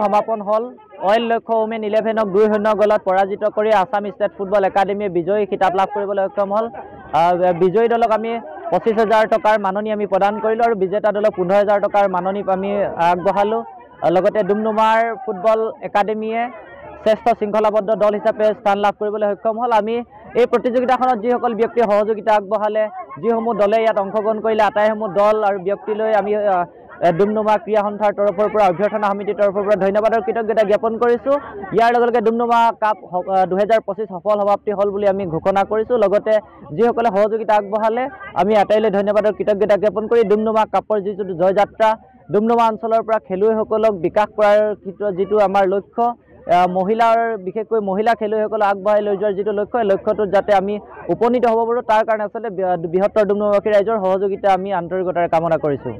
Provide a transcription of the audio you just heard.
সমাপন হল অইল লক্ষ্য ওমেন 11ক 2-0 গলত পৰাজিত কৰি আসাম ষ্টেট ফুটবল একাডেমীয়ে বিজয়ী খিতাপ লাভ কৰিবলৈ সক্ষম হল বিজয়ী দলক আমি 25,000 টকাৰ মাননি আমি প্ৰদান কৰিলো আৰু বিজেতা দলক 15,000 টকাৰ মাননি আমি আগবঢ়ালো লগতে ডুমডুমাৰ ফুটবল একাডেমীয়ে শ্ৰেষ্ঠ শৃংখলাবদ্ধ দল হিচাপে স্থান লাভ কৰিবলৈ সক্ষম হল আমি এই প্ৰতিযোগিতাখনত যিসকল ব্যক্তি সহযোগিতা আগবঢ়ালে যিসমূহ দলে ইয়াত অংশগ্ৰহণ কৰিলে আটাইসমূহ দল আৰু ব্যক্তিলৈ আমি ডুমডুমা ক্ৰীড়া সন্থাৰ তৰফৰ পৰা অভ্যৰ্থনা সমিতিৰ তৰফৰ পৰা ধন্যবাদ আৰু কৃতজ্ঞতা জ্ঞাপন কৰিছোঁ ইয়াৰ লগে লগে ডুমডুমা কাপ 2025 সফল সমাপ্তি হল বুলি আমি ঘোষণা কৰিছোঁ লগতে যিসকলে সহযোগিতা আগবঢ়ালে আমি আটাইলৈ ধন্যবাদ আৰু কৃতজ্ঞতা জ্ঞাপন কৰি ডুমডুমা কাপৰ যিটো জয়যাত্ৰা ডুমডুমা অঞ্চলৰ পৰা খেলুৱৈসকলক বিকাশ কৰাৰ ক্ষেত্ৰত যিটো আমাৰ লক্ষ্য মহিলাৰ বিশেষকৈ মহিলা খেলুৱৈসকলক আগবঢ়াই লৈ যোৱাৰ যিটো লক্ষ্য এই লক্ষ্যটোত যাতে আমি উপনীত হ'ব পাৰোঁ তাৰ কাৰণে আচলতে বৃহত্তৰ ডুমডুমাবাসী ৰাইজৰ সহযোগিতা আমি আন্তৰিকতাৰে কামনা কৰিছোঁ